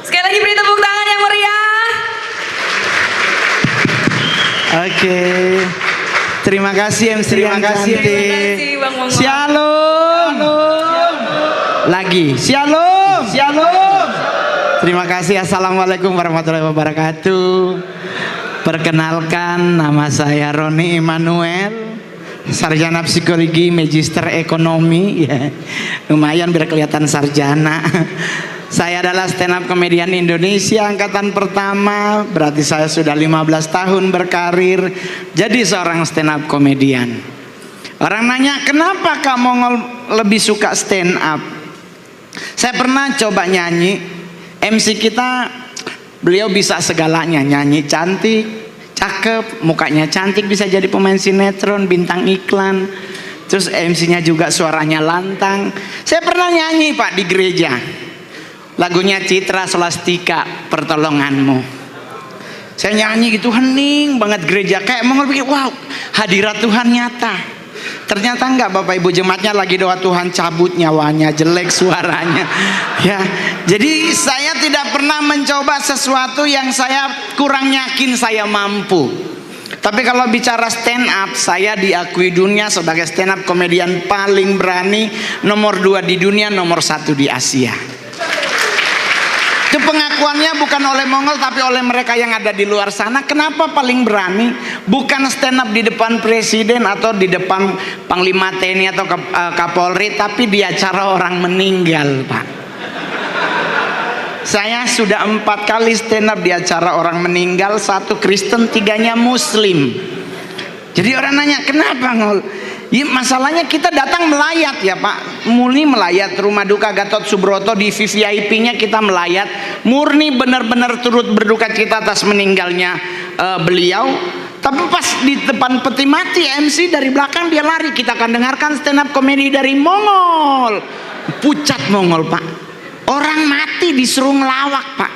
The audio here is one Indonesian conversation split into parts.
Sekali lagi beri tepuk tangan yang meriah. Oke. Terima kasih MC yang cantik. Bang Mongol. Shalom. Lagi. Shalom. Terima kasih. Assalamualaikum warahmatullahi wabarakatuh. Perkenalkan, nama saya Roni Immanuel, sarjana psikologi, magister ekonomi. Ya, lumayan biar kelihatan sarjana. Saya adalah stand up comedian Indonesia angkatan pertama, berarti saya sudah 15 tahun berkarir jadi seorang stand up comedian. Orang nanya, kenapa Kak Mongol lebih suka stand up? Saya pernah coba nyanyi, MC kita beliau bisa segalanya, nyanyi cantik, cakep, mukanya cantik, bisa jadi pemain sinetron, bintang iklan. Terus MC-nya juga suaranya lantang. Saya pernah nyanyi Pak di gereja, lagunya Citra Scholastika, Pertolonganmu. Saya nyanyi gitu, hening banget gereja, kayak Mongol pikir, wow, hadirat Tuhan nyata. Ternyata enggak, Bapak Ibu, jemaatnya lagi doa Tuhan cabut nyawanya, jelek suaranya. Ya, jadi saya tidak pernah mencoba sesuatu yang saya kurang yakin saya mampu. Tapi kalau bicara stand up, saya diakui dunia sebagai stand up komedian paling berani, nomor 2 di dunia, nomor 1 di Asia. Itu pengakuannya bukan oleh Mongol tapi oleh mereka yang ada di luar sana. Kenapa paling berani? Bukan stand up di depan presiden atau di depan Panglima TNI atau Kapolri, tapi di acara orang meninggal, Pak. Saya sudah 4 kali stand up di acara orang meninggal, 1 Kristen, 3-nya Muslim. Jadi orang nanya, kenapa Ngol? Ya, masalahnya kita datang melayat ya Pak, murni melayat. Rumah duka Gatot Subroto di VVIP-nya kita melayat, murni benar-benar turut berduka cita atas meninggalnya beliau. Tapi pas di depan peti mati, MC dari belakang dia lari. Kita akan dengarkan stand up komedi dari Mongol. Pucat Mongol Pak, orang mati disuruh ngelawak Pak.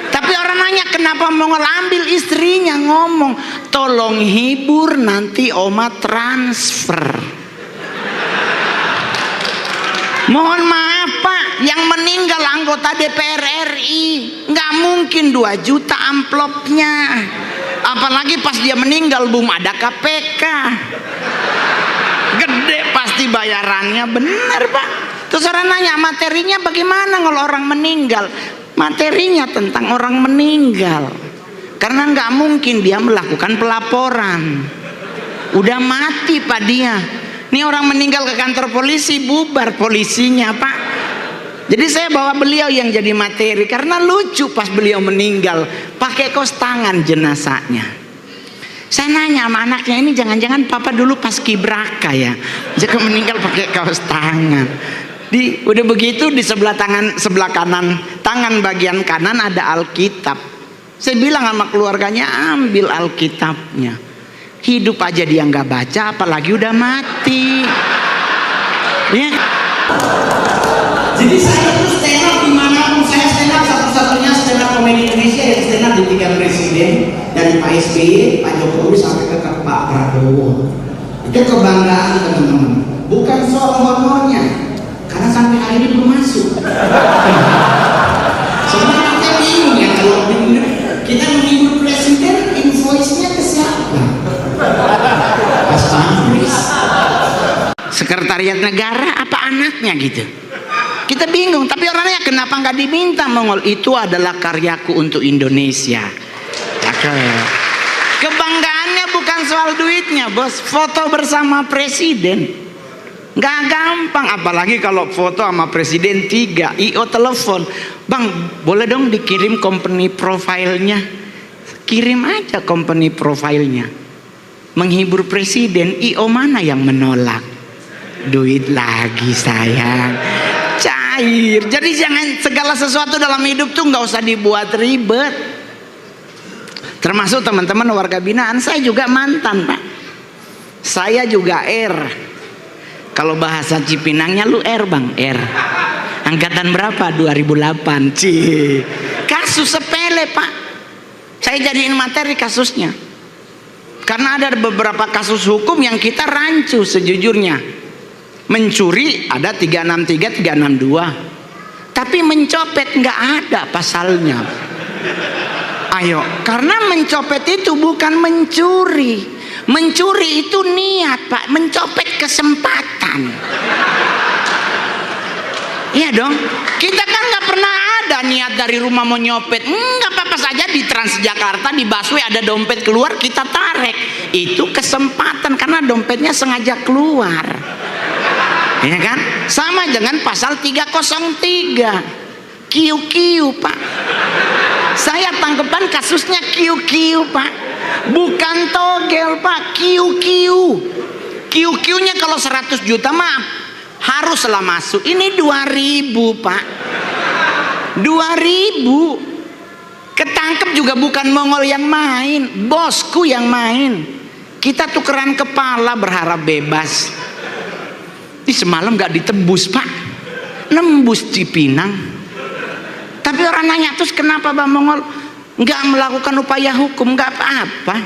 Tapi orang nanya, kenapa Mongol? Ambil istrinya ngomong, tolong hibur, nanti oma transfer. Mohon maaf Pak, yang meninggal anggota DPR RI, nggak mungkin 2 juta amplopnya. Apalagi pas dia meninggal belum ada KPK, gede pasti bayarannya, bener Pak. Terus orang nanya, materinya bagaimana kalau orang meninggal? Materinya tentang orang meninggal, karena nggak mungkin dia melakukan pelaporan, udah mati Pak dia. Ini orang meninggal ke kantor polisi, bubar polisinya Pak. Jadi saya bawa beliau yang jadi materi, karena lucu pas beliau meninggal pakai kaos tangan jenazahnya. Saya nanya sama anaknya, ini jangan-jangan papa dulu pas kibraka ya, jadi meninggal pakai kaos tangan. Udah begitu di sebelah kanan, tangan bagian kanan ada Alkitab. Saya bilang sama keluarganya, ambil Alkitabnya. Hidup aja dia nggak baca, apalagi udah mati. Ya. Jadi saya tuh stand up dimanapun saya stand up, satu-satunya stand up komedi Indonesia yang stand up di 3 presiden, dari Pak SBY, Pak Jokowi sampai ke Pak Prabowo. Itu kebanggaan teman-teman, bukan soal honornya. Karena sampai hari ini belum masuk. Sebenarnya kita bingung ya, kalau kita menghibur presiden, invoice-nya ke siapa? Pas Pampres, sekretariat negara apa anaknya gitu. Kita bingung, tapi orangnya kenapa nggak diminta Mongol? Itu adalah karyaku untuk Indonesia. Kebanggaannya bukan soal duitnya bos, foto bersama presiden. Nggak gampang, apalagi kalau foto sama presiden 3, IO telepon, bang boleh dong dikirim company profile-nya. Kirim aja company profile-nya. Menghibur presiden, IO mana yang menolak? Duit lagi sayang, cair. Jadi jangan segala sesuatu dalam hidup tuh nggak usah dibuat ribet. Termasuk teman-teman warga binaan, saya juga mantan Pak. Saya juga kalau bahasa Cipinangnya lu bang, angkatan berapa? 2008. Kasus sepele Pak, saya jadiin materi kasusnya, karena ada beberapa kasus hukum yang kita rancu sejujurnya. Mencuri ada 363, 362, Tapi mencopet nggak ada pasalnya. Ayo, karena mencopet itu bukan mencuri. Mencuri itu niat, Pak. Mencopet kesempatan. Iya dong. Kita kan nggak pernah ada niat dari rumah mau nyopet. Nggak apa-apa saja di Transjakarta, di busway ada dompet keluar, kita tarik. Itu kesempatan karena dompetnya sengaja keluar. Ya kan? Sama dengan pasal 303. Kiu-kiu, Pak. Saya tangkepan kasusnya kiu-kiu, Pak. Bukan togel, Pak. Kiu-kiu. Kiu-kiunya kalau 100 juta mah haruslah masuk. Ini 2000, Pak. 2000. Ketangkep juga bukan Mongol yang main, bosku yang main. Kita tukeran kepala berharap bebas. Di semalam gak ditebus, Pak. Nembus Cipinang. Tapi orang nanya, terus kenapa Bang Mongol nggak melakukan upaya hukum? Nggak apa-apa,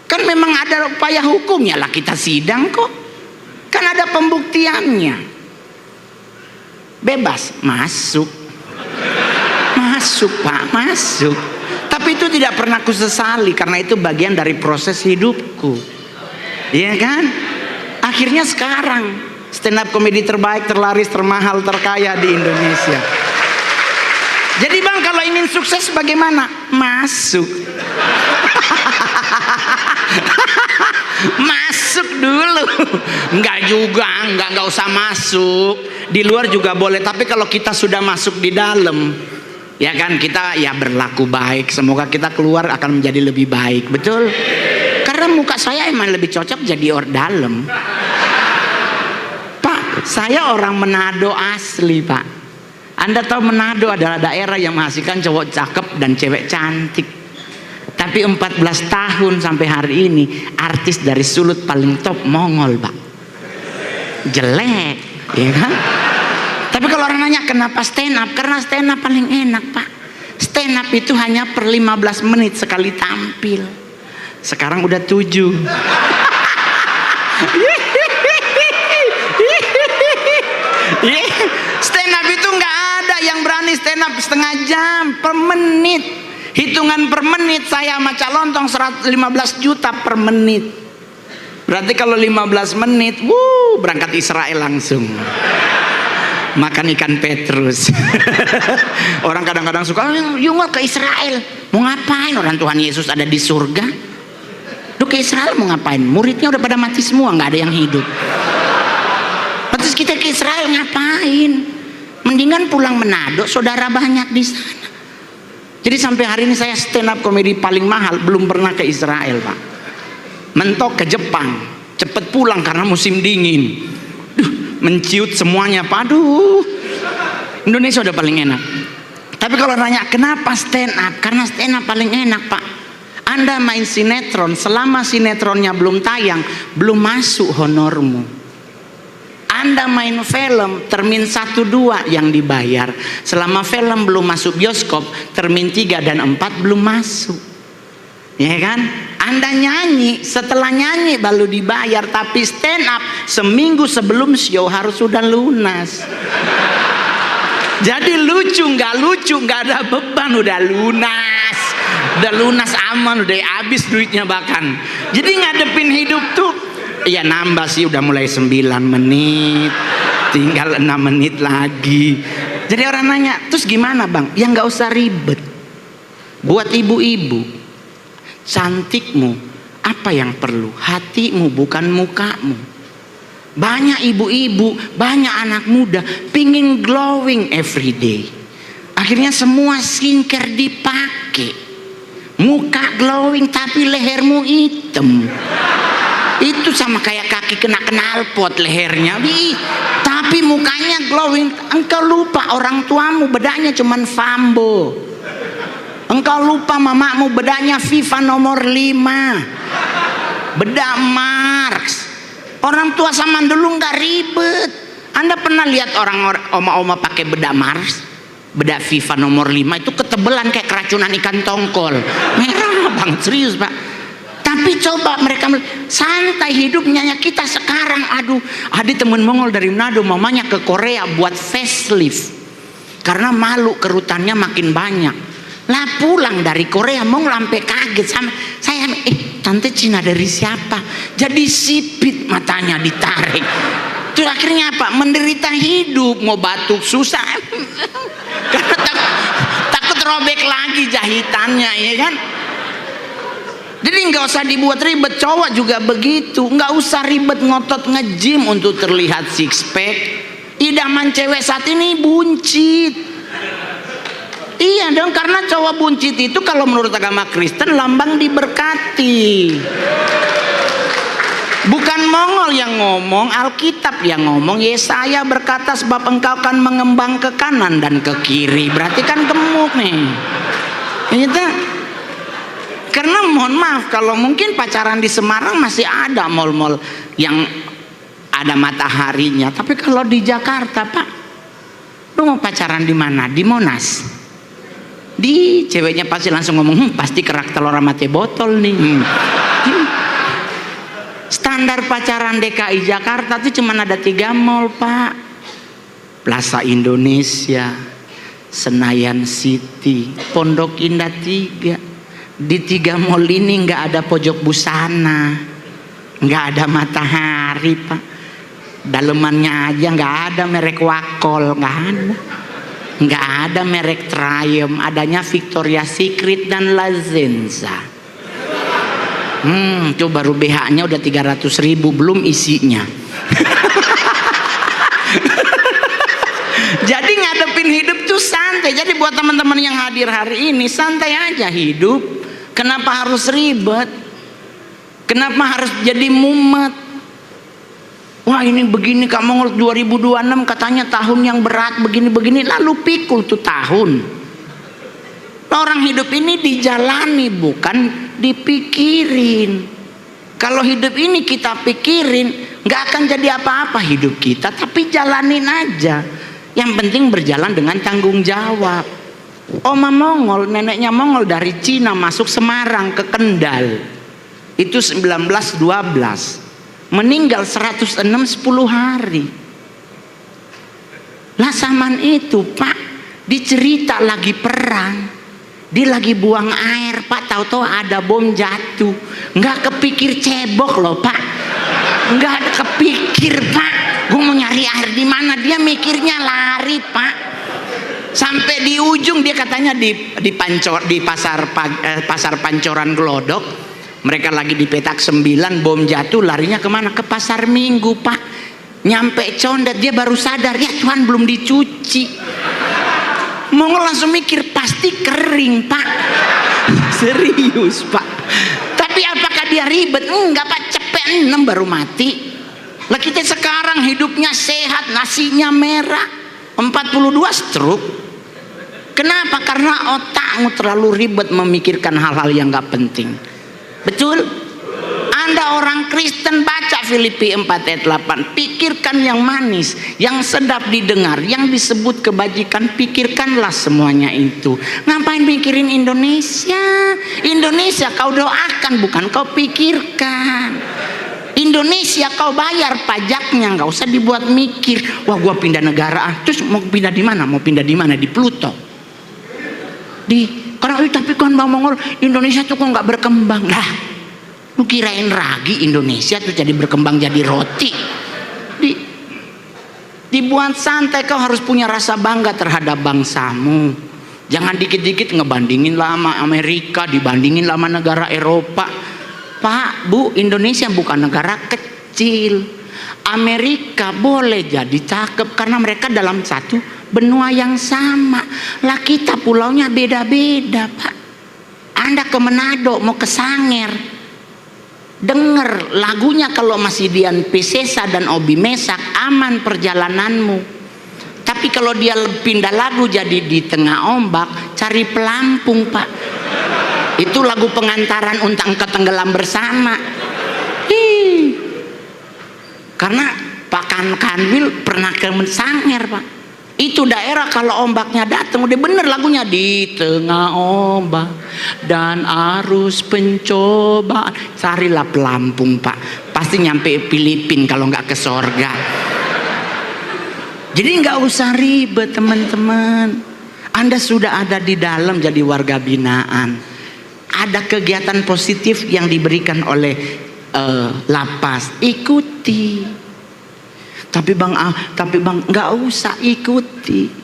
kan memang ada upaya hukumnya lah, kita sidang kok, kan ada pembuktiannya. Bebas masuk, masuk Pak, masuk. Tapi itu tidak pernah kusesali karena itu bagian dari proses hidupku, ya kan? Akhirnya sekarang stand up komedi terbaik, terlaris, termahal, terkaya di Indonesia. Jadi Bang, kalau ingin sukses bagaimana? Masuk. Masuk dulu. Enggak juga, enggak usah masuk. Di luar juga boleh, tapi kalau kita sudah masuk di dalam, ya kan, kita ya berlaku baik. Semoga kita keluar akan menjadi lebih baik. Betul? Karena muka saya emang lebih cocok jadi orang dalam. Pak, saya orang Manado asli, Pak. Anda tahu Manado adalah daerah yang menghasilkan cowok cakep dan cewek cantik. Tapi 14 tahun sampai hari ini artis dari Sulut paling top Mongol, Pak. Jelek, ya kan? Tapi kalau orang nanya kenapa stand up? Karena stand up paling enak, Pak. Stand up itu hanya per 15 menit sekali tampil. Sekarang udah 7. Stand up itu nggak ada yang berani stand up setengah jam, per menit. Hitungan per menit saya sama Calontong 115 juta per menit. Berarti kalau 15 menit, berangkat Israel langsung. Makan ikan petrus. Orang kadang-kadang suka, "Yuk ke Israel." Mau ngapain? Orang Tuhan Yesus ada di surga. Lu ke Israel mau ngapain? Muridnya udah pada mati semua, nggak ada yang hidup. Terus kita ke Israel ngapain? Mendingan pulang Manado, saudara banyak di sana. Jadi sampai hari ini saya stand up komedi paling mahal, belum pernah ke Israel, Pak. Mentok ke Jepang, cepet pulang karena musim dingin. Menciut semuanya, Pak. Aduh, Indonesia udah paling enak. Tapi kalau nanya kenapa stand up? Karena stand up paling enak, Pak. Anda main sinetron, selama sinetronnya belum tayang, belum masuk honormu. Anda main film, termin 1, 2 yang dibayar. Selama film belum masuk bioskop, termin 3 dan 4 belum masuk. Ya kan? Anda nyanyi, setelah nyanyi baru dibayar. Tapi stand up, seminggu sebelum show harus sudah lunas. Jadi lucu, nggak ada beban, udah lunas. Udah lunas aman, udah habis duitnya bahkan. Jadi ngadepin hidup tuh, ya nambah sih, udah mulai 9 menit, tinggal 6 menit lagi. Jadi orang nanya, terus gimana Bang? Ya nggak usah ribet. Buat ibu-ibu, cantikmu apa yang perlu? Hatimu, bukan mukamu. Banyak ibu-ibu, banyak anak muda pingin glowing every day. Akhirnya semua skincare dipakai. Muka glowing tapi lehermu hitam. Itu sama kayak kaki kena knalpot lehernya. Tapi mukanya glowing. Engkau lupa orang tuamu bedanya cuman Fambo. Engkau lupa mamamu bedanya Viva nomor 5. Bedak Mars. Orang tua zaman dulu nggak ribet. Anda pernah lihat orang oma-oma pakai bedak Mars? Bedak Viva nomor 5 itu ketebelan kayak keracunan ikan tongkol. Merah banget, serius Pak. Tapi coba mereka santai hidupnya. Kita sekarang, aduh, ada temen Mongol dari Manado, mamanya ke Korea buat facelift. karena malu kerutannya makin banyak. Lah pulang dari Korea mau lampe kaget sama saya, tante Cina dari siapa? Jadi sipit matanya ditarik. Terus akhirnya apa? Menderita hidup, mau batuk susah. Karena takut robek lagi jahitannya, ya kan? Jadi nggak usah dibuat ribet, cowok juga begitu. Nggak usah ribet ngotot nge-gym untuk terlihat six pack. Idaman cewek saat ini buncit. Iya dong, karena cowok buncit itu kalau menurut agama Kristen lambang diberkati. Bukan Mongol yang ngomong, Alkitab yang ngomong. Yesaya berkata sebab engkau akan mengembang ke kanan dan ke kiri. Berarti kan gemuk nih. Gitu. Karena mohon maaf, kalau mungkin pacaran di Semarang masih ada mall-mall yang ada mataharinya. Tapi kalau di Jakarta, Pak, lu mau pacaran di mana? Di Monas. Di ceweknya pasti langsung ngomong, pasti kerak telur sama teh botol nih. Standar pacaran DKI Jakarta itu cuma ada 3 mall, Pak. Plaza Indonesia, Senayan City, Pondok Indah 3. Di 3 mall ini nggak ada pojok busana, nggak ada matahari, Pak. Dalemannya aja nggak ada merek Wakol, nggak ada merek Triumph, adanya Victoria's Secret dan La Senza. Itu baru BH-nya udah 300.000, belum isinya. Jadi ngadepin hidup tuh santai. Jadi buat teman-teman yang hadir hari ini, santai aja hidup. Kenapa harus ribet? Kenapa harus jadi mumet? Wah ini begini Kak Mongol, 2026 katanya tahun yang berat begini-begini. Lalu pikul tuh tahun. Orang hidup ini dijalani, bukan dipikirin. Kalau hidup ini kita pikirin, nggak akan jadi apa-apa hidup kita. Tapi jalanin aja. Yang penting berjalan dengan tanggung jawab. Oma Mongol, neneknya Mongol dari Cina masuk Semarang ke Kendal. Itu 1912. Meninggal 106 10 hari. Lah zaman itu, Pak, dicerita lagi perang. Dia lagi buang air, Pak, tahu-tahu ada bom jatuh. Nggak kepikir cebok loh, Pak. Nggak ada kepikir, Pak. Gue mau nyari air di mana? Dia mikirnya lari, Pak. Sampai di ujung dia katanya di pasar Pancoran Glodok. Mereka lagi di petak 9, bom jatuh, larinya kemana? Ke pasar Minggu, Pak. Nyampe Condet dia baru sadar, ya Tuhan belum dicuci. Mongol langsung mikir pasti kering, Pak. Serius, Pak. Tapi apakah dia ribet? Enggak, Pak. Cepet 6 baru mati. Lah kita sekarang hidupnya sehat, nasinya merah. 42 stroke. Kenapa? Karena otakmu terlalu ribet memikirkan hal-hal yang gak penting. Betul? Anda orang Kristen, baca Filipi 4 ayat 8. Pikirkan yang manis, yang sedap didengar, yang disebut kebajikan, pikirkanlah semuanya itu. Ngapain mikirin Indonesia? Indonesia kau doakan, bukan kau pikirkan. Indonesia kau bayar pajaknya, nggak usah dibuat mikir. Wah, gua pindah negara, terus mau pindah di mana? Mau pindah di mana? Di Pluto. Karena tapi kan Bang Mongol, Indonesia tuh kok nggak berkembang. Lah, lu kirain ragi Indonesia tuh jadi berkembang jadi roti? Dibuat santai, kau harus punya rasa bangga terhadap bangsamu. Jangan dikit-dikit ngebandingin lah sama Amerika, dibandingin lah sama negara Eropa. Pak, Bu, Indonesia bukan negara kecil. Amerika boleh jadi cakep karena mereka dalam satu benua yang sama. Lah kita pulaunya beda-beda, Pak. Anda ke Manado, mau ke Sanger, denger lagunya kalau masih Dian Piscesa dan Obi Mesak, aman perjalananmu. Tapi kalau dia pindah lagu jadi di tengah ombak, cari pelampung, Pak. Itu lagu pengantaran untang ke tenggelam bersama. Karena Pak Kanwil pernah ke Sanger, Pak. Itu daerah kalau ombaknya datang udah bener lagunya, di tengah ombak dan arus pencobaan. Carilah pelampung, Pak. Pasti nyampe Filipina kalau nggak ke sorga. Jadi nggak usah ribet teman-teman. Anda sudah ada di dalam jadi warga binaan. Ada kegiatan positif yang diberikan oleh lapas, ikuti. Tapi bang nggak usah ikuti.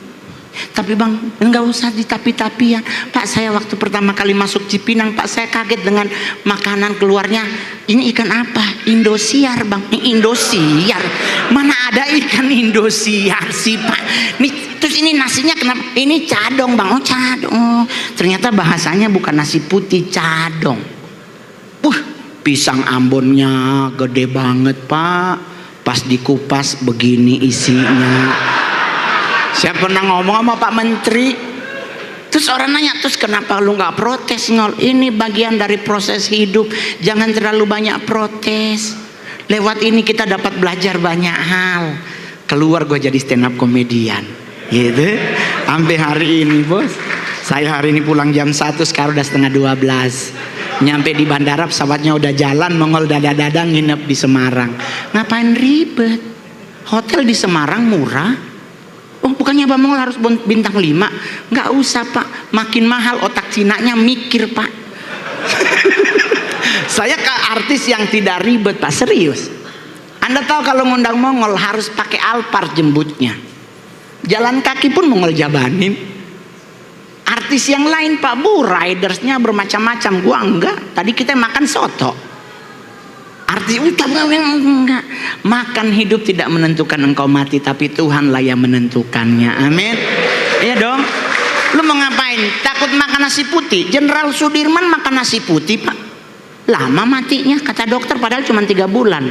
Tapi bang nggak usah ditapi-tapian. Pak, saya waktu pertama kali masuk Cipinang, Pak, saya kaget dengan makanan keluarnya. Ini ikan apa? Indosiar bang. Indosiar? Mana ada ikan Indosiar sih Pak? Terus ini nasinya kenapa? Ini cadong bang. Oh cadong. Ternyata bahasanya bukan nasi putih, cadong. Pisang Ambonnya gede banget Pak. Pas dikupas begini isinya. Saya pernah ngomong sama Pak Menteri, terus orang nanya, terus kenapa lu nggak protes Ngol? Ini bagian dari proses hidup, jangan terlalu banyak protes. Lewat ini kita dapat belajar banyak hal. Keluar gue jadi stand up komedian, gitu. Sampai hari ini bos, saya hari ini pulang jam 1, sekarang udah setengah 12. Nyampe di bandara pesawatnya udah jalan, Mongol dada-dada nginep di Semarang. Ngapain ribet? Hotel di Semarang murah. Oh bukannya Bang Mongol harus bintang 5? Nggak usah Pak, makin mahal otak Cinanya mikir Pak. Saya ke artis yang tidak ribet Pak, serius. Anda tahu kalau ngundang Mongol harus pakai Alphard jemputnya. Jalan kaki pun Mongol jabanin. Artis yang lain Pak Bu, ridersnya bermacam-macam, gua enggak. Tadi kita makan soto. Arti enggak. Makan hidup tidak menentukan engkau mati, tapi Tuhanlah yang menentukannya. Amin. Iya dong. Lu mau ngapain? Takut makan nasi putih? Jenderal Sudirman makan nasi putih Pak. Lama matinya kata dokter, padahal cuma 3 bulan.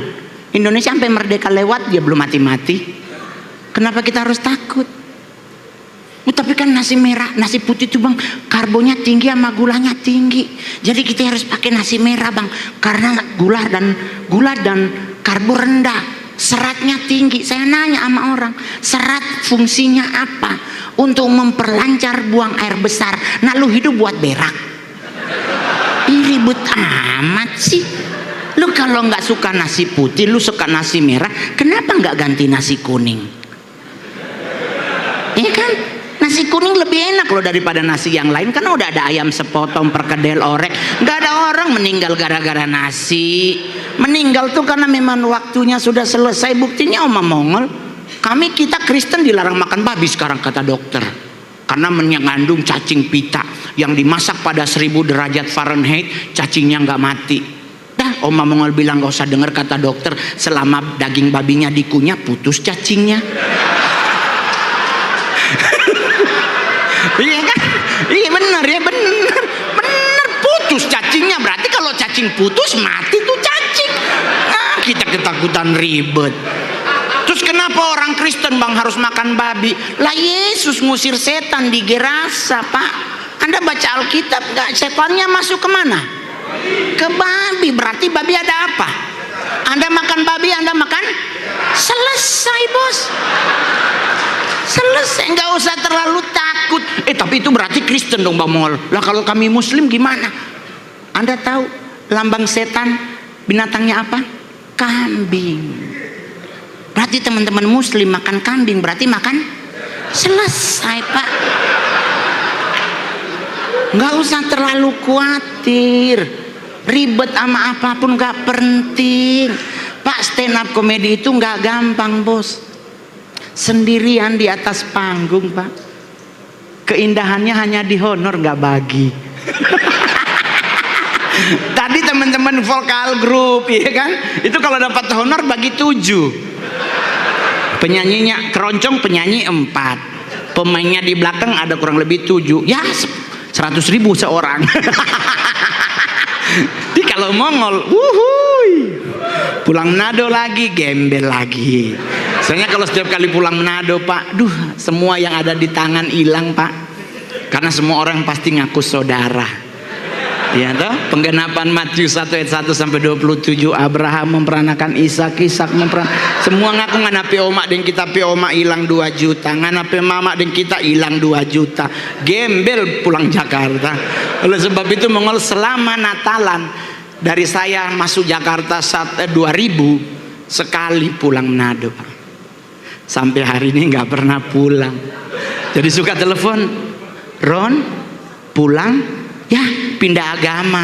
Indonesia sampai merdeka lewat dia belum mati-mati. Kenapa kita harus takut? Tapi kan nasi merah, nasi putih itu bang, karbonya tinggi sama gulanya tinggi. Jadi kita harus pakai nasi merah bang, karena gula dan karbo rendah, seratnya tinggi. Saya nanya sama orang, serat fungsinya apa? Untuk memperlancar buang air besar. Nah lu hidup buat berak? Ribet amat sih. Lu kalau nggak suka nasi putih, lu suka nasi merah, kenapa nggak ganti nasi kuning? Iya kan? Nasi kuning lebih enak loh daripada nasi yang lain, karena udah ada ayam sepotong, perkedel, orek. Gak ada orang meninggal gara-gara nasi. Meninggal tuh karena memang waktunya sudah selesai. Buktinya Oma Mongol, kita Kristen dilarang makan babi sekarang kata dokter, karena mengandung cacing pita yang dimasak pada 1000 derajat Fahrenheit, cacingnya nggak mati. Dah Oma Mongol bilang gak usah dengar kata dokter, selama daging babinya dikunyah putus cacingnya. Iya kan? Iya benar ya, benar putus cacingnya. Berarti kalau cacing putus mati tuh cacing. Nah, kita ketakutan ribet. Terus kenapa orang Kristen bang harus makan babi? Lah Yesus ngusir setan di Gerasa Pak. Anda baca Alkitab nggak? Setannya masuk kemana? Ke babi. Berarti babi ada apa? Anda makan babi, Anda makan? Selesai bos. Selesai, nggak usah terlalu takut. Tapi itu berarti Kristen dong Bang Mongol. Lah kalau kami Muslim gimana? Anda tahu lambang setan binatangnya apa? Kambing. Berarti teman-teman Muslim makan kambing, berarti makan selesai Pak. Nggak usah terlalu khawatir. Ribet sama apapun nggak penting Pak. Stand up komedi itu nggak gampang bos. Sendirian di atas panggung Pak. Keindahannya hanya di honor, nggak bagi. Tadi teman-teman vokal grup ya kan, itu kalau dapat honor bagi 7. Penyanyinya keroncong, penyanyi 4, pemainnya di belakang ada kurang lebih 7. Ya 100.000 seorang. Tapi kalau Mongol, pulang Manado lagi, gembel lagi. Soalnya kalau setiap kali pulang Manado Pak, semua yang ada di tangan hilang Pak. Karena semua orang pasti ngaku saudara. Ya toh? Penggenapan Matius 1 ayat 1 sampai 27, Abraham memperanakan Ishak, semua ngaku nganapi omak dan kita pi omak hilang 2 juta, nganapi mama dan kita hilang 2 juta. Gembel pulang Jakarta. Oleh sebab itu Mongol selama Natalan, dari saya masuk Jakarta 2000 sekali pulang Manado Pak. Sampai hari ini nggak pernah pulang. Jadi suka telepon, Ron, pulang? Ya, pindah agama.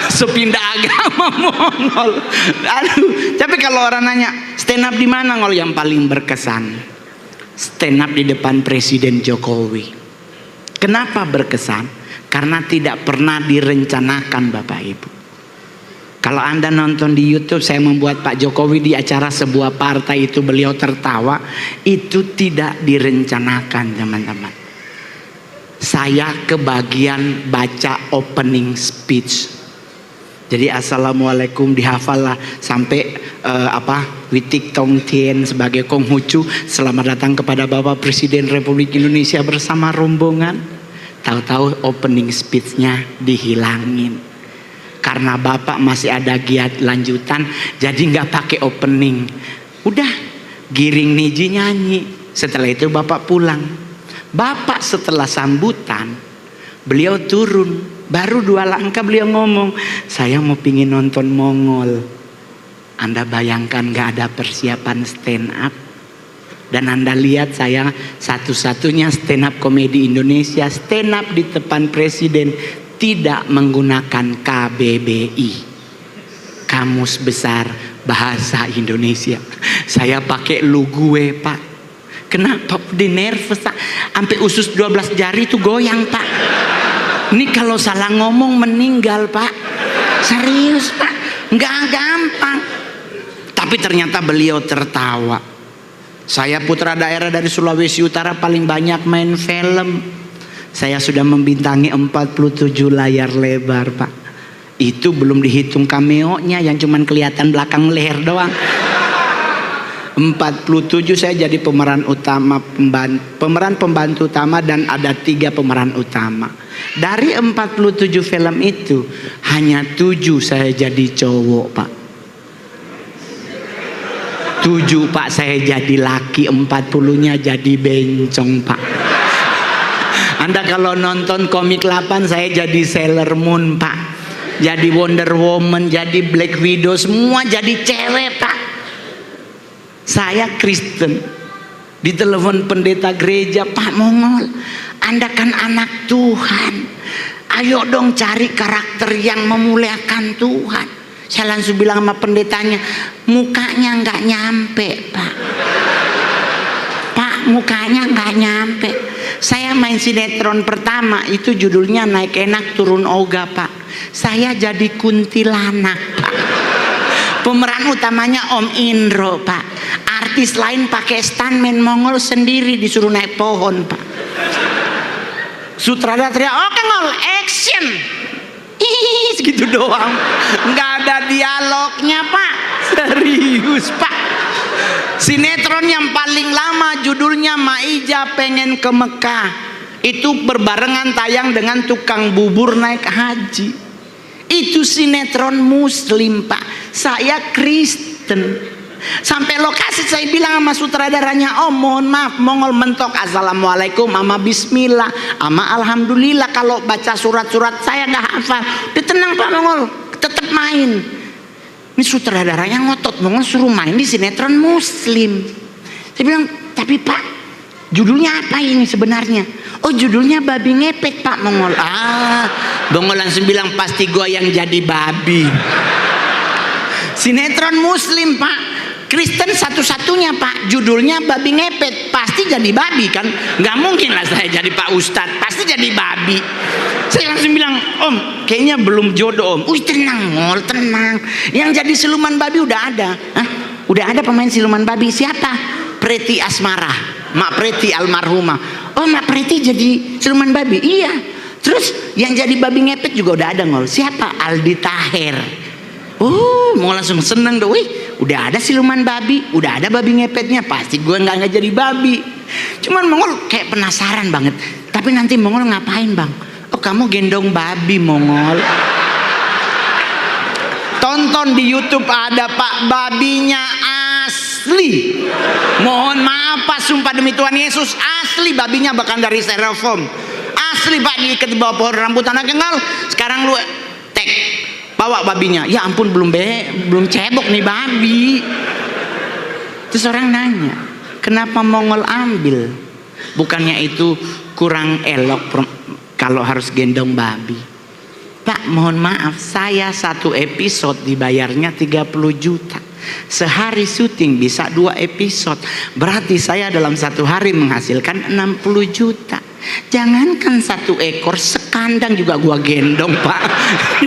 Sepindah agama Mongol. Aduh, tapi kalau orang nanya stand up di mana Ngol, yang paling berkesan stand up di depan Presiden Jokowi. Kenapa berkesan? Karena tidak pernah direncanakan Bapak Ibu. Kalau Anda nonton di YouTube saya membuat Pak Jokowi di acara sebuah partai itu beliau tertawa, itu tidak direncanakan teman-teman. Saya kebagian baca opening speech. Jadi assalamualaikum dihafal lah sampai Witik Tong Tien sebagai Konghucu, selamat datang kepada Bapak Presiden Republik Indonesia bersama rombongan. Tahu-tahu opening speech-nya dihilangin karena Bapak masih ada giat lanjutan, jadi nggak pakai opening. Udah giring niji nyanyi. Setelah itu Bapak pulang. Bapak setelah sambutan beliau turun. Baru 2 langkah beliau ngomong, saya mau pingin nonton Mongol. Anda bayangkan gak ada persiapan stand up. Dan Anda lihat saya satu-satunya stand up komedi Indonesia stand up di depan Presiden tidak menggunakan KBBI, Kamus Besar Bahasa Indonesia. Saya pakai lu gue Pak. Kenapa? Di nervous Pak. Sampai usus 12 jari itu goyang Pak. Ini kalau salah ngomong meninggal Pak. Serius Pak, nggak gampang. Tapi ternyata beliau tertawa. Saya putra daerah dari Sulawesi Utara paling banyak main film. Saya sudah membintangi 47 layar lebar Pak. Itu belum dihitung cameo-nya yang cuman kelihatan belakang leher doang. 47 saya jadi pemeran utama, pemeran pembantu utama, dan ada 3 pemeran utama. Dari 47 film itu hanya 7 saya jadi cowok Pak. 7 Pak saya jadi laki, 40-nya jadi bencong Pak. Anda kalau nonton komik 8 saya jadi Sailor Moon Pak, jadi Wonder Woman, jadi Black Widow, semua jadi cewek Pak. Saya Kristen, ditelepon pendeta gereja, Pak Mongol, Anda kan anak Tuhan, ayo dong cari karakter yang memuliakan Tuhan. Saya langsung bilang sama pendetanya, mukanya nggak nyampe Pak. Pak, mukanya nggak nyampe. Saya main sinetron pertama itu judulnya Naik Enak Turun Oga Pak. Saya jadi kuntilanak Pak. Pemeran utamanya Om Indro Pak. Artis lain pakai stuntman Mongol sendiri disuruh naik pohon Pak. Sutradara teriak, oke Ngol, action. Ih, segitu doang. Nggak ada dialognya Pak. Serius Pak. Sinetron yang paling lama judulnya Maija Pengen ke Mekah. Itu berbarengan tayang dengan Tukang Bubur Naik Haji. Itu sinetron Muslim Pak. Saya Kristen. Sampai lokasi saya bilang sama sutradaranya, oh mohon maaf Mongol mentok assalamualaikum sama bismillah sama alhamdulillah, kalau baca surat-surat saya nggak hafal. Udah tenang Pak Mongol, tetap main. Ini sutradaranya ngotot, Mongol suruh main di sinetron Muslim. Saya bilang, tapi Pak judulnya apa ini sebenarnya? Oh judulnya Babi Ngepet Pak Mongol. Mongol langsung bilang, pasti gua yang jadi babi. Sinetron Muslim Pak, Kristen satu-satunya Pak, judulnya Babi Ngepet, pasti jadi babi kan? Nggak mungkin lah saya jadi Pak Ustadz, pasti jadi babi. Saya langsung bilang, Om kayaknya belum jodoh Om. Tenang Ngol, tenang, yang jadi siluman babi udah ada. Hah? Udah ada pemain siluman babi, siapa? Preti Asmara, Mak Preti almarhumah. Oh Mak Preti jadi siluman babi? Iya. Terus yang jadi babi ngepet juga udah ada Ngol, siapa? Aldi Taher. Mau langsung seneng dong, wih udah ada siluman babi, udah ada babi ngepetnya, pasti gue nggak jadi babi. Cuman Mongol kayak penasaran banget, tapi nanti Mongol ngapain Bang? Oh kamu gendong babi Mongol. Tonton di YouTube ada Pak, babinya asli. Mohon maaf Pak, sumpah demi Tuhan Yesus asli, babinya bahkan dari styrofoam. Asli Pak, diikat di bawah pohon rambutan. Kenal, sekarang lu tek bawa babinya. Ya ampun belum cebok nih babi. Terus orang nanya, kenapa Mongol ambil? Bukannya itu kurang elok kalau harus gendong babi? Pak, mohon maaf, saya satu episode dibayarnya 30 juta. Sehari syuting bisa 2 episode. Berarti saya dalam satu hari menghasilkan 60 juta. Jangankan 1 ekor, sekandang juga gua gendong, Pak.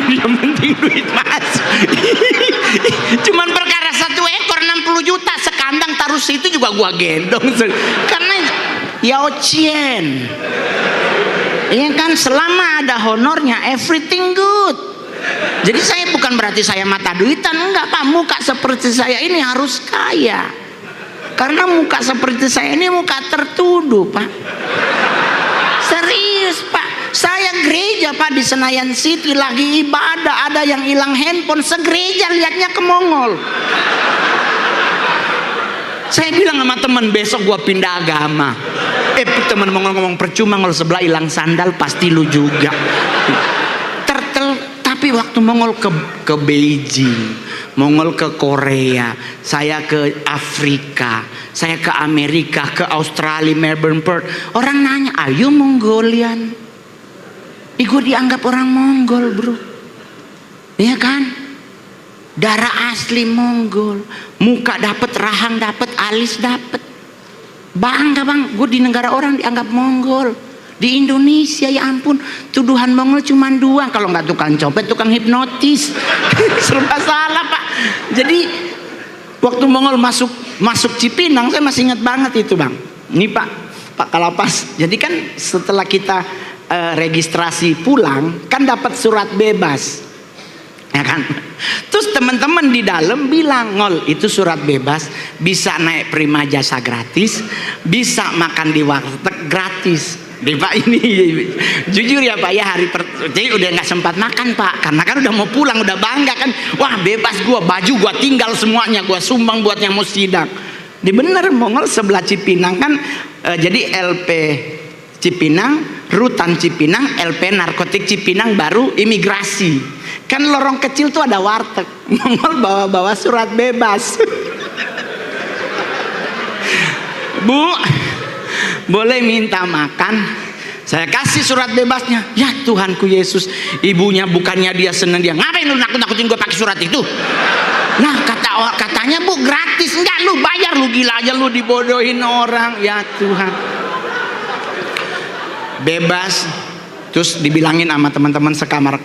Yang penting duit masuk. Cuman perkara 1 ekor 60 juta, sekandang taruh situ juga gua gendong. Karena Yao Chien, ya kan, selama ada honornya everything good. Jadi saya bukan berarti saya mata duitan, enggak Pak. Muka seperti saya ini harus kaya, karena muka seperti saya ini muka tertuduh, Pak. Serius, Pak. Saya gereja, Pak, di Senayan City lagi ibadah, ada yang hilang handphone, segereja lihatnya ke Mongol. Saya bilang sama teman, besok gua pindah agama. Teman Mongol ngomong, percuma kalau sebelah hilang sandal pasti lu juga. Tapi waktu Mongol ke Beijing, Mongol ke Korea, saya ke Afrika, saya ke Amerika, ke Australia, Melbourne, Perth. Orang nanya, are you Mongolian? Gue dianggap orang Mongol, bro. Iya kan? Darah asli Mongol, muka dapet, rahang dapet, alis dapet. Bangga bang, gue di negara orang dianggap Mongol. Di Indonesia, ya ampun, tuduhan Mongol cuma 2, kalau nggak tukang copet, tukang hipnotis. Serba salah, Pak. Jadi waktu Mongol masuk Cipinang, saya masih ingat banget itu, Bang. Ini Pak Kalapas. Jadi kan setelah kita registrasi pulang, kan dapat surat bebas, ya kan? Terus teman-teman di dalam bilang, Ngol, itu surat bebas, bisa naik prima jasa gratis, bisa makan di warteg gratis. Pak, ini jujur ya Pak ya, jadi udah nggak sempat makan Pak, karena kan udah mau pulang, udah bangga kan, wah bebas gua, baju gua tinggal semuanya, gua sumbang buat yang mau sidang. Di bener Mongol sebelah Cipinang kan, jadi LP Cipinang, Rutan Cipinang, LP Narkotik Cipinang, baru imigrasi. Kan lorong kecil tuh ada warteg. Mongol bawa surat bebas. Bu, boleh minta makan? Saya kasih surat bebasnya. Ya Tuhanku Yesus, ibunya bukannya dia seneng, dia ngapain lu nakut-nakutin gue pakai surat itu? Nah katanya Bu gratis. Enggak, lu bayar, lu gila aja, lu dibodohin orang. Ya Tuhan, bebas. Terus dibilangin sama teman-teman sekamar,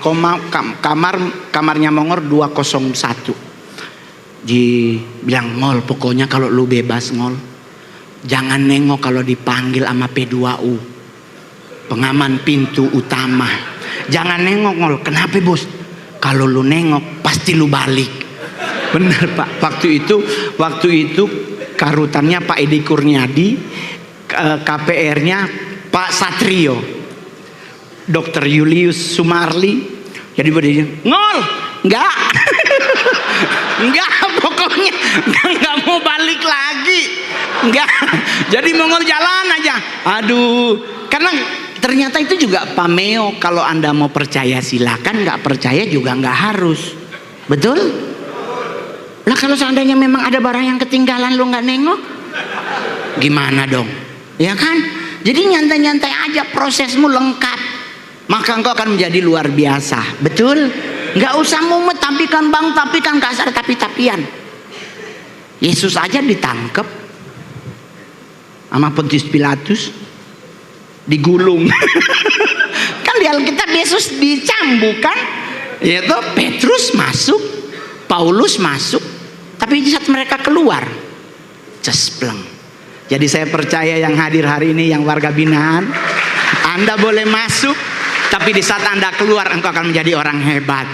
kamarnya Mongol 201. Dibilang, Ngol, pokoknya kalau lu bebas Ngol, jangan nengok kalau dipanggil sama P2U, pengaman pintu utama. Jangan nengok Ngol. Kenapa bos? Kalau lu nengok pasti lu balik. Bener Pak. Waktu itu karutannya Pak Edi Kurniadi, KPR-nya Pak Satrio, Dr. Julius Sumarli. Jadi dia, Ngol, enggak. Enggak, pokoknya enggak mau balik lagi. Enggak. Jadi Mongol jalan aja. Aduh, karena ternyata itu juga pameo. Kalau Anda mau percaya silakan, nggak percaya juga nggak harus. Betul? Lah kalau seandainya memang ada barang yang ketinggalan lu nggak nengok, gimana dong? Ya kan? Jadi nyantai-nyantai aja, prosesmu lengkap, maka engkau akan menjadi luar biasa. Betul? Nggak usah mumet, tapi kan bang, tapi kan kasar, tapi-tapian. Yesus aja ditangkep sama Pontius Pilatus, digulung. Kan di Alkitab Yesus dicambuk kan, yaitu Petrus masuk, Paulus masuk, tapi di saat mereka keluar, cespleng. Jadi saya percaya yang hadir hari ini, yang warga binaan, Anda boleh masuk, tapi di saat Anda keluar, engkau akan menjadi orang hebat.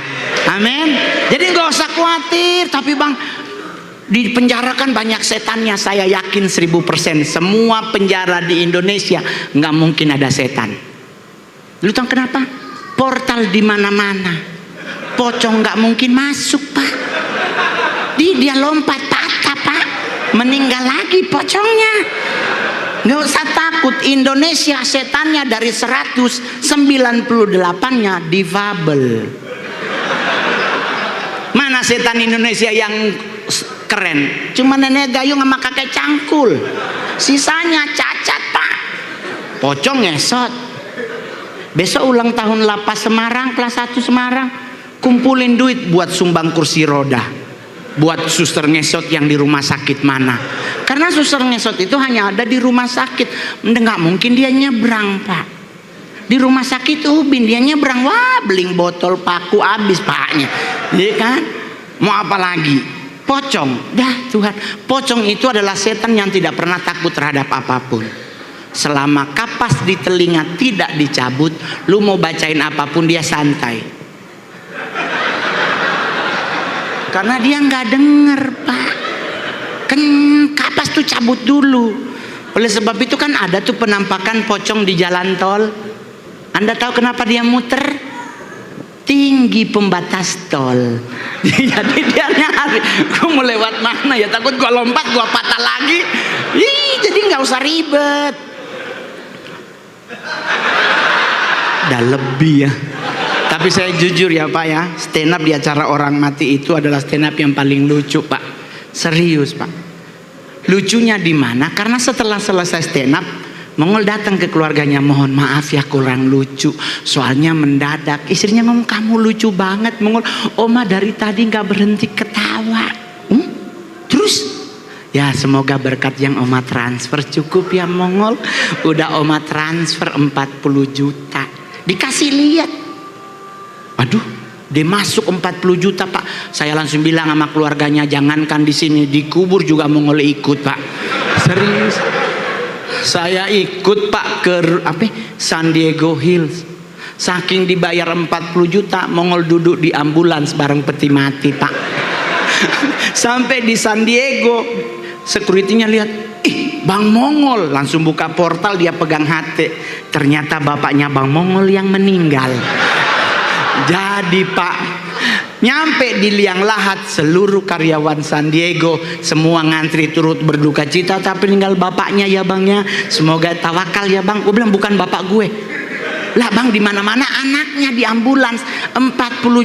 Amin. Jadi nggak usah khawatir. Tapi bang, di penjara kan banyak setannya. Saya yakin 1000% semua penjara di Indonesia nggak mungkin ada setan. Lu tahu kenapa? Portal di mana-mana, pocong nggak mungkin masuk Pak. Dia lompat patah Pak, meninggal lagi pocongnya. Nggak usah takut. Indonesia setannya dari 198-nya difabel. Mana setan Indonesia yang keren. Cuma nenek gayung sama kakek cangkul, sisanya cacat pak. Pocong ngesot. Besok ulang tahun Lapas Semarang, kelas 1 Semarang, kumpulin duit buat sumbang kursi roda, buat suster ngesot yang di rumah sakit mana. Karena suster ngesot itu hanya ada di rumah sakit, nggak mungkin dia nyebrang pak. Di rumah sakit Ubin dia nyebrang, wah beling botol paku habis paknya, iya kan? Mau apa lagi? Pocong, dah Tuhan. Pocong itu adalah setan yang tidak pernah takut terhadap apapun. Selama kapas di telinga tidak dicabut, lu mau bacain apapun dia santai. Karena dia nggak denger pak. Kan kapas tuh cabut dulu. Oleh sebab itu kan ada tuh penampakan pocong di jalan tol. Anda tahu kenapa dia muter? Tinggi pembatas tol. Jadi dia nyari, gue mau lewat mana ya, takut gue lompat gue patah lagi. Jadi nggak usah ribet. Udah lebih ya. Tapi saya jujur ya pak ya, stand up di acara orang mati itu adalah stand up yang paling lucu pak. Serius pak. Lucunya di mana? Karena setelah selesai stand up, Mongol datang ke keluarganya, mohon maaf ya kurang lucu, soalnya mendadak. Istrinya ngomong, kamu lucu banget Mongol. Oma dari tadi nggak berhenti ketawa. Terus? Ya semoga berkat yang Oma transfer cukup ya Mongol. Udah Oma transfer 40 juta. Dikasih lihat. Aduh, dia masuk 40 juta pak. Saya langsung bilang sama keluarganya, jangankan di sini, dikubur juga Mongol ikut pak. Serius. Saya ikut pak ke San Diego Hills. Saking dibayar 40 juta, Mongol duduk di ambulans bareng peti mati pak. Sampai di San Diego, securitynya lihat, ih Bang Mongol, langsung buka portal, dia pegang hati. Ternyata bapaknya Bang Mongol yang meninggal. Jadi pak, nyampe di liang lahat, seluruh karyawan San Diego semua ngantri turut berduka cita, tapi tinggal bapaknya ya bang ya. Semoga tawakal ya bang. Gue bilang bukan bapak gue. Lah bang, di mana-mana anaknya di ambulans. 40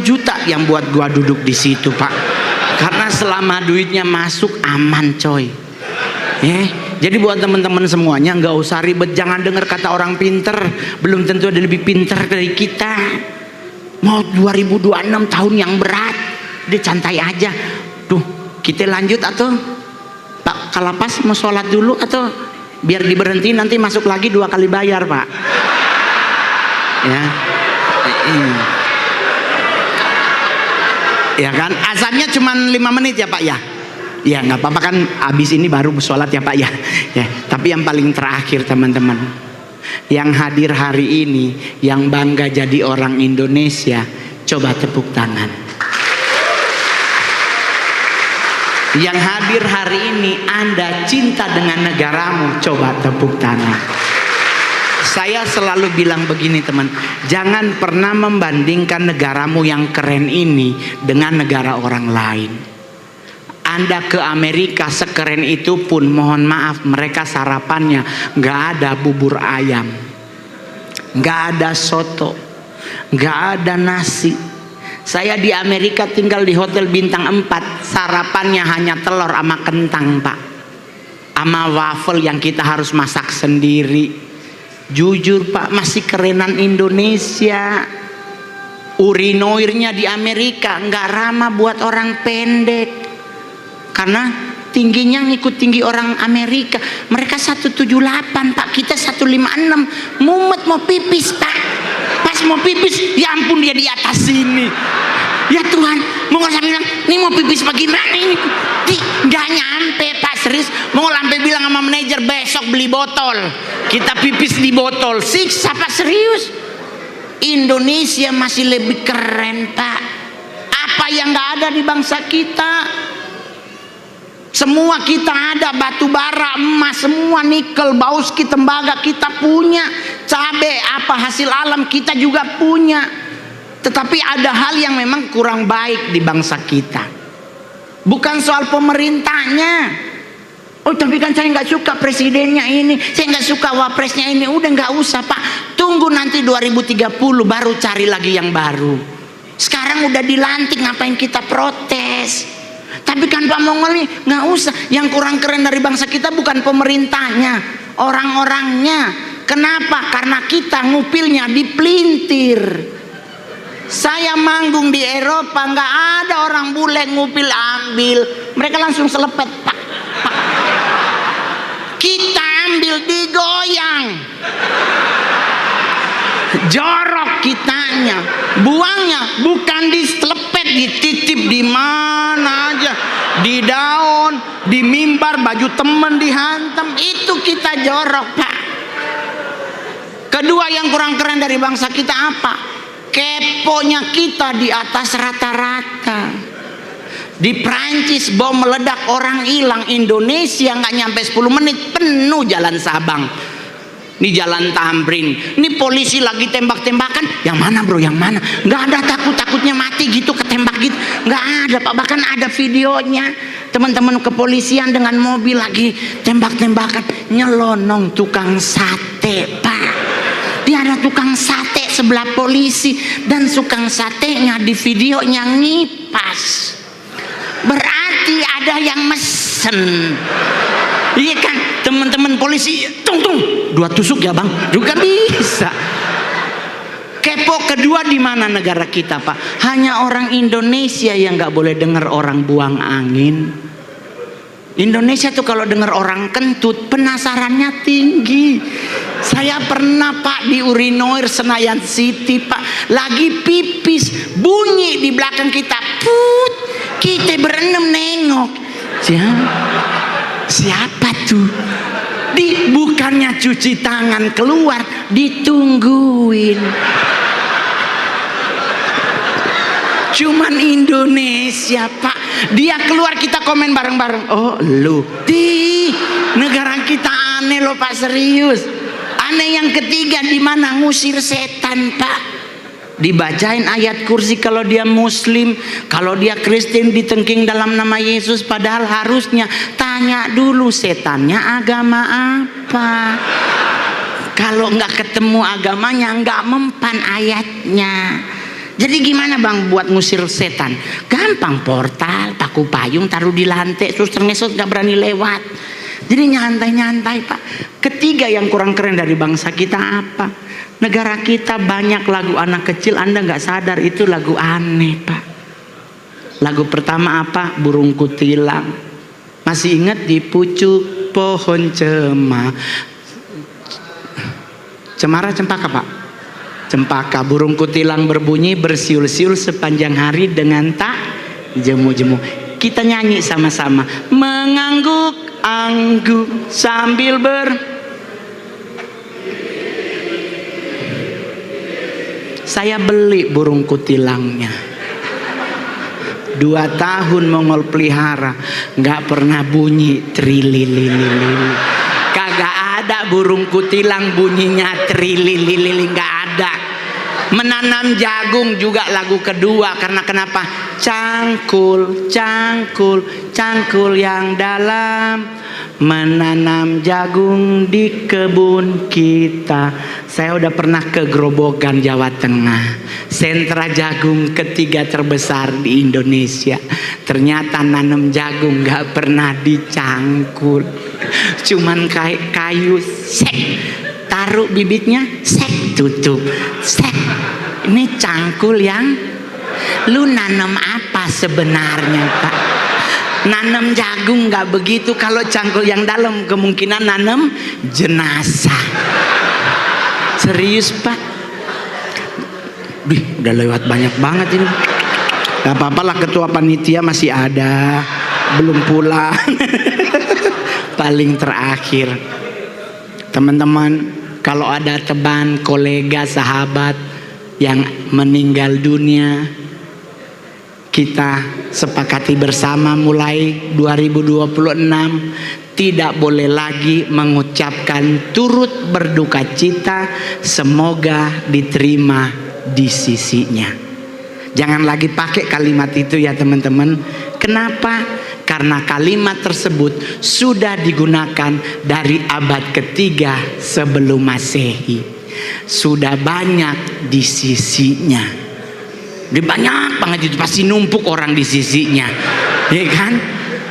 juta yang buat gua duduk di situ pak. Karena selama duitnya masuk aman coy. Jadi buat teman-teman semuanya nggak usah ribet, jangan dengar kata orang pinter. Belum tentu ada lebih pinter dari kita. Mau 2026 tahun yang berat, dia santai aja. Tuh, kita lanjut atau Pak Kalapas mau sholat dulu atau biar diberhenti nanti masuk lagi 2 kali bayar pak. Ya, ya kan? Azannya cuma 5 menit ya pak ya. Ya nggak apa-apa kan, abis ini baru sholat ya pak ya. Ya, tapi yang paling terakhir teman-teman, yang hadir hari ini, yang bangga jadi orang Indonesia, coba tepuk tangan. Yang hadir hari ini, Anda cinta dengan negaramu, coba tepuk tangan. Saya selalu bilang begini teman, jangan pernah membandingkan negaramu yang keren ini dengan negara orang lain. Anda ke Amerika sekeren itu pun, mohon maaf, mereka sarapannya nggak ada bubur ayam, nggak ada soto, nggak ada nasi. Saya di Amerika tinggal di hotel bintang 4, sarapannya hanya telur sama kentang pak, sama waffle yang kita harus masak sendiri. Jujur pak, masih kerenan Indonesia. Urinoirnya di Amerika nggak ramah buat orang pendek. Karena tingginya ngikut tinggi orang Amerika. Mereka 178 pak, kita 156. Mumet mau pipis pak, pas mau pipis ya ampun dia di atas sini. Ya Tuhan, mau sampai bilang ini mau pipis bagaimana ini, nggak nyampe pak. Serius, mau sampai bilang sama manajer besok beli botol, kita pipis di botol. Siksa pak, serius. Indonesia masih lebih keren pak. Apa yang nggak ada di bangsa kita? Semua kita ada, batu bara, emas, semua nikel, bauski, tembaga kita punya. Cabai, apa hasil alam kita juga punya. Tetapi ada hal yang memang kurang baik di bangsa kita. Bukan soal pemerintahnya. Oh tapi kan saya nggak suka presidennya ini, saya nggak suka wapresnya ini. Udah nggak usah pak, tunggu nanti 2030 baru cari lagi yang baru. Sekarang udah dilantik, ngapain kita protes? Tapi kan Pak Mongol nih nggak usah. Yang kurang keren dari bangsa kita bukan pemerintahnya, orang-orangnya. Kenapa? Karena kita ngupilnya di pelintir. Saya manggung di Eropa, nggak ada orang bule ngupil ambil, mereka langsung selepet, pak. Kita ambil digoyang, jorok kitanya, buangnya bukan diselepet, dititip di mana aja, di daun, di mimbar, baju temen dihantam, itu kita jorok, pak. Kedua yang kurang keren dari bangsa kita apa? Keponya kita di atas rata-rata. Di Prancis bom meledak, orang hilang. Indonesia nggak nyampe 10 menit penuh jalan Sabang. Di jalan Tamrin, ini polisi lagi tembak-tembakan. Yang mana bro, yang mana? Nggak ada takut-takutnya mati gitu, ketembak gitu. Nggak ada pak, bahkan ada videonya. Teman-teman kepolisian dengan mobil lagi tembak-tembakan. Nyelonong tukang sate pak. Dia ada tukang sate sebelah polisi, dan tukang satenya di videonya ngipas. Berarti ada yang mesen. Iya kan, teman-teman polisi, tung 2 tusuk ya bang, juga bisa. Kepo kedua di mana negara kita pak? Hanya orang Indonesia yang nggak boleh dengar orang buang angin. Indonesia tuh kalau dengar orang kentut penasarannya tinggi. Saya pernah pak di Urinoir Senayan City pak, lagi pipis bunyi di belakang kita, put, kita berenam nengok, siapa tuh? Bukannya cuci tangan keluar, ditungguin. Cuman Indonesia pak, dia keluar kita komen bareng-bareng. Oh lu, negara kita aneh loh pak, serius. Aneh yang ketiga di mana? Ngusir setan pak. Dibacain ayat kursi kalau dia muslim, kalau dia Kristen ditengking dalam nama Yesus. Padahal harusnya tanya dulu setannya agama apa. Kalau nggak ketemu agamanya nggak mempan ayatnya. Jadi gimana bang buat ngusir setan? Gampang, portal, paku payung taruh di lantai, suster ngesot nggak berani lewat. Jadi nyantai-nyantai pak. Ketiga yang kurang keren dari bangsa kita apa? Negara kita banyak lagu anak kecil, Anda nggak sadar itu lagu aneh pak. Lagu pertama apa? Burung kutilang. Masih ingat di pucuk pohon cemara cempaka pak? Cempaka, burung kutilang berbunyi bersiul-siul sepanjang hari dengan tak jemu-jemu. Kita nyanyi sama-sama. Mengangguk-angguk sambil Saya beli burung kutilangnya. 2 tahun Mongol pelihara, nggak pernah bunyi trilililili. Kagak ada burung kutilang bunyinya trilililili, nggak ada. Menanam jagung juga lagu kedua, karena kenapa? Cangkul, cangkul, cangkul yang dalam, menanam jagung di kebun kita. Saya udah pernah ke Grobogan, Jawa Tengah, sentra jagung ketiga terbesar di Indonesia. Ternyata nanam jagung nggak pernah dicangkul, cuman kayu sek, taruh bibitnya, sek, tutup, sek. Ini cangkul yang lu nanam apa sebenarnya pak? Nanam jagung nggak begitu. Kalau cangkul yang dalam kemungkinan nanam jenazah. Serius pak. Udah lewat banyak banget ini. Gak apa-apa lah, ketua panitia masih ada, belum pulang. Paling terakhir, teman-teman, kalau ada teman, kolega, sahabat yang meninggal dunia, kita sepakati bersama mulai 2026 tidak boleh lagi mengucapkan turut berduka cita, semoga diterima di sisinya. Jangan lagi pakai kalimat itu ya teman-teman. Kenapa? Karena kalimat tersebut sudah digunakan dari abad ketiga sebelum Masehi. Sudah banyak di sisinya. Dia banyak banget itu, pasti numpuk orang di sisinya. Ya kan?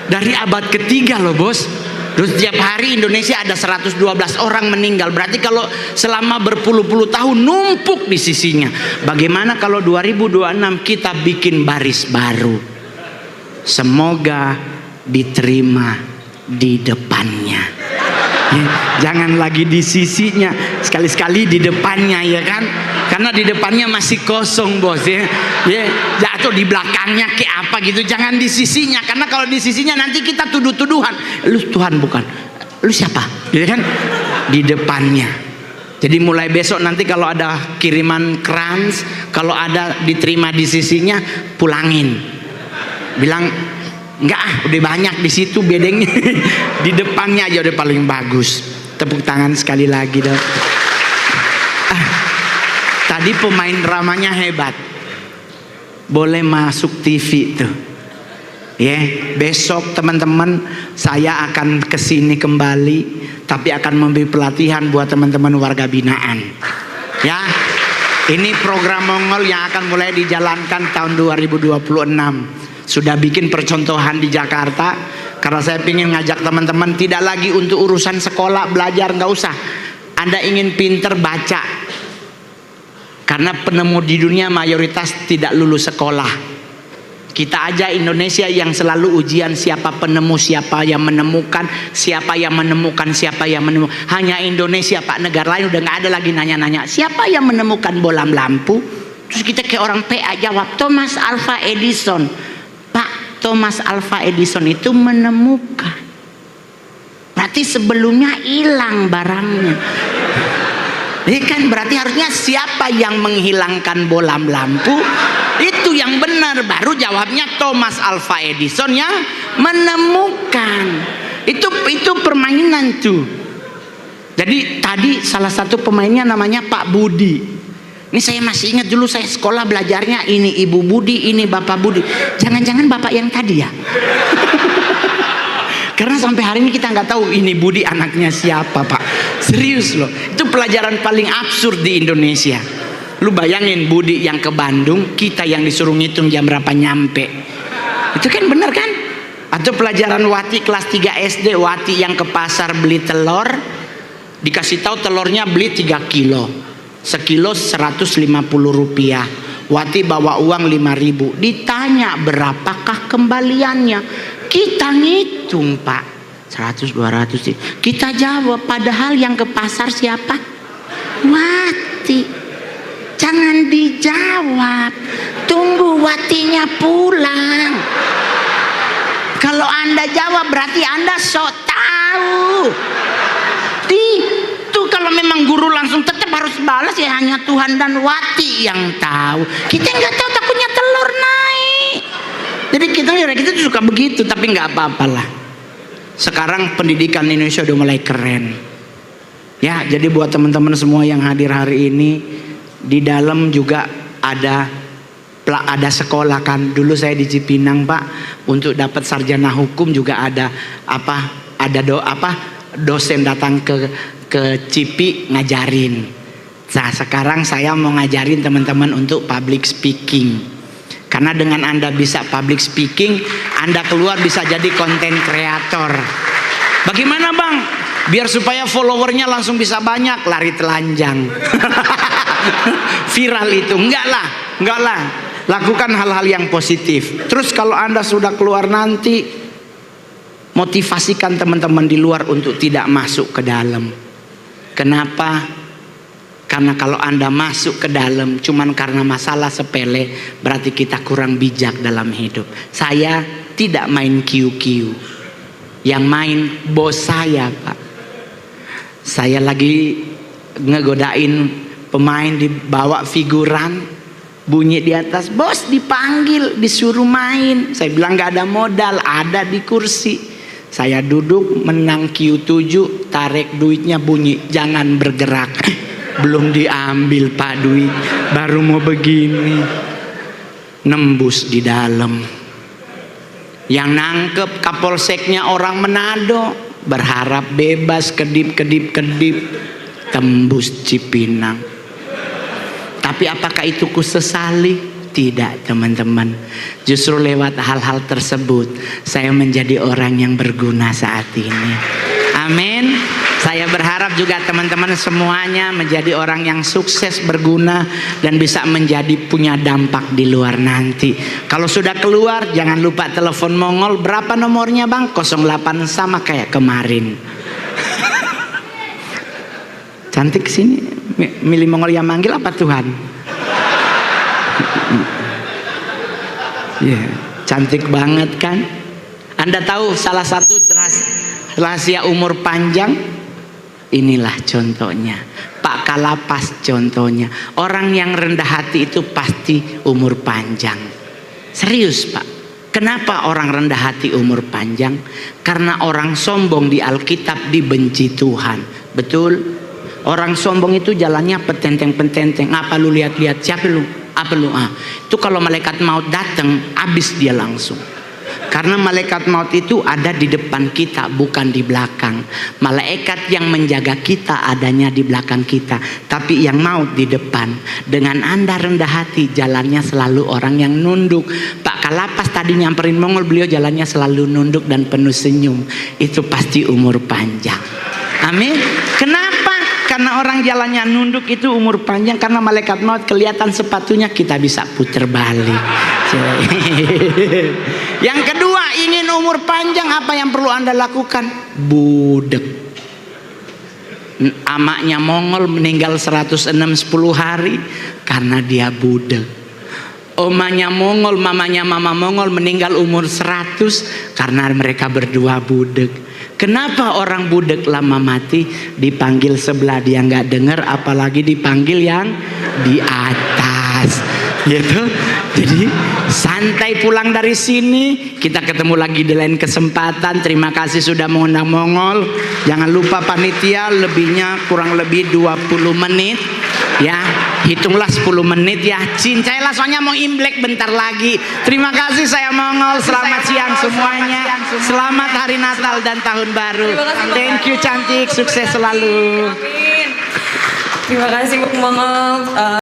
Dari abad ketiga loh bos. Terus tiap hari Indonesia ada 112 orang meninggal. Berarti kalau selama berpuluh-puluh tahun numpuk di sisinya. Bagaimana kalau 2026 kita bikin baris baru? Semoga diterima di depannya. Ya, jangan lagi di sisinya, sekali-sekali di depannya ya kan? Karena di depannya masih kosong bos ya. Ya, atau di belakangnya kayak apa gitu. Jangan di sisinya, karena kalau di sisinya nanti kita tuduh-tuduhan. Lu Tuhan bukan. Lu siapa? Ya kan? Di depannya. Jadi mulai besok nanti kalau ada kiriman krans, kalau ada diterima di sisinya, pulangin. Bilang enggak, udah banyak di situ bedengnya. Di depannya aja udah paling bagus. Tepuk tangan sekali lagi dong. Tadi pemain dramanya hebat. Boleh masuk TV tuh. Ya, besok teman-teman saya akan kesini kembali, tapi akan memberi pelatihan buat teman-teman warga binaan. Ya, ini program Mongol yang akan mulai dijalankan tahun 2026. Sudah bikin percontohan di Jakarta, karena saya ingin ngajak teman-teman tidak lagi untuk urusan sekolah belajar, nggak usah. Anda ingin pinter baca, karena penemu di dunia mayoritas tidak lulus sekolah. Kita aja Indonesia yang selalu ujian siapa penemu, siapa yang menemukan, siapa yang menemukan, siapa yang menemukan. Hanya Indonesia Pak, negara lain udah nggak ada lagi nanya-nanya siapa yang menemukan bola lampu. Terus kita kayak orang PA jawab Thomas Alva Edison. Pak, Thomas Alva Edison itu menemukan. Berarti sebelumnya hilang barangnya. Ini kan berarti harusnya siapa yang menghilangkan bola lampu? Itu yang benar. Baru jawabnya Thomas Alva Edison yang menemukan. Itu permainan tuh. Jadi tadi salah satu pemainnya namanya Pak Budi. Ini saya masih ingat dulu saya sekolah belajarnya ini Ibu Budi, ini Bapak Budi. Jangan-jangan Bapak yang tadi ya? Karena sampai hari ini kita nggak tahu ini Budi anaknya siapa Pak. Serius loh. Itu pelajaran paling absurd di Indonesia. Lu bayangin Budi yang ke Bandung, kita yang disuruh ngitung jam berapa nyampe. Itu kan bener kan? Atau pelajaran Wati kelas 3 SD, Wati yang ke pasar beli telur, dikasih tahu telurnya beli 3 kilo. Sekilo 150 rupiah. Wati bawa uang 5.000. Ditanya berapakah kembaliannya? Kita ngitung Pak, 100, 200. Kita jawab, padahal yang ke pasar siapa? Wati. Jangan dijawab, tunggu Watinya pulang. Kalau Anda jawab berarti Anda sok tahu. Itu kalau memang guru langsung tetap harus balas ya, hanya Tuhan dan Wati yang tahu. Kita nggak tahu, takutnya telur naik. Jadi kita suka begitu, tapi nggak apa-apalah. Sekarang pendidikan Indonesia udah mulai keren. Ya, jadi buat teman-teman semua yang hadir hari ini, di dalam juga ada sekolah kan. Dulu saya di Cipinang Pak, untuk dapat sarjana hukum juga ada dosen datang ke Cipi ngajarin. Nah sekarang saya mau ngajarin teman-teman untuk public speaking. Karena dengan Anda bisa public speaking, Anda keluar bisa jadi content creator. Bagaimana Bang? Biar supaya followernya langsung bisa banyak, lari telanjang. Viral itu. Enggak lah. Lakukan hal-hal yang positif. Terus kalau Anda sudah keluar nanti, motivasikan teman-teman di luar untuk tidak masuk ke dalam. Kenapa? Karena kalau Anda masuk ke dalam cuman karena masalah sepele, berarti kita kurang bijak dalam hidup. Saya tidak main QQ. Yang main bos saya Pak. Saya lagi ngegodain pemain, dibawa figuran, bunyi di atas, bos dipanggil, disuruh main. Saya bilang gak ada modal, ada di kursi. Saya duduk menang Q7, tarik duitnya, bunyi jangan bergerak. Belum diambil Pak duit, baru mau begini, nembus di dalam. Yang nangkep kapolseknya orang Manado, berharap bebas, kedip, tembus Cipinang. Tapi apakah itu kusesali? Tidak, teman-teman. Justru lewat hal-hal tersebut saya menjadi orang yang berguna saat ini. Amin. Saya berharap juga teman-teman semuanya menjadi orang yang sukses, berguna, dan bisa menjadi punya dampak di luar nanti. Kalau sudah keluar, jangan lupa telepon Mongol. Berapa nomornya bang? 08, sama kayak kemarin. Cantik sini. Milih Mongol yang manggil apa Tuhan? Yeah, cantik banget kan? Anda tahu salah satu rahasia umur panjang? Inilah contohnya. Pak Kalapas contohnya. Orang yang rendah hati itu pasti umur panjang. Serius Pak. Kenapa orang rendah hati umur panjang? Karena orang sombong di Alkitab dibenci Tuhan. Betul? Orang sombong itu jalannya petenteng-petenteng. Apa lu lihat-lihat? Siapa lu? Apa lu? Itu kalau malaikat maut datang, habis dia langsung. Karena malaikat maut itu ada di depan kita, bukan di belakang. Malaikat yang menjaga kita adanya di belakang kita, tapi yang maut di depan. Dengan Anda rendah hati, jalannya selalu orang yang nunduk. Pak Kalapas tadi nyamperin Mongol, beliau jalannya selalu nunduk dan penuh senyum. Itu pasti umur panjang. Amin. Kenapa? Karena orang jalannya nunduk itu umur panjang. Karena malaikat maut kelihatan sepatunya, kita bisa puter balik. Yang kedua, ingin umur panjang, apa yang perlu Anda lakukan? Budek. Amaknya Mongol meninggal 106 10 hari karena dia budek. Omanya Mongol, mamanya mama Mongol meninggal umur 100 karena mereka berdua budek. Kenapa orang budek lama mati? Dipanggil sebelah dia nggak dengar, apalagi dipanggil yang di atas, gitu. Jadi santai pulang dari sini. Kita ketemu lagi di lain kesempatan. Terima kasih sudah mengundang Mongol. Jangan lupa panitia, lebihnya kurang lebih 20 menit. Ya, hitunglah 10 menit ya. Cincailah soalnya mau Imlek bentar lagi. Terima kasih saya Mongol. Selamat siang semuanya. Selamat hari Natal dan Tahun Baru. Thank you cantik, sukses selalu. Amin. Terima kasih Bung Mongol.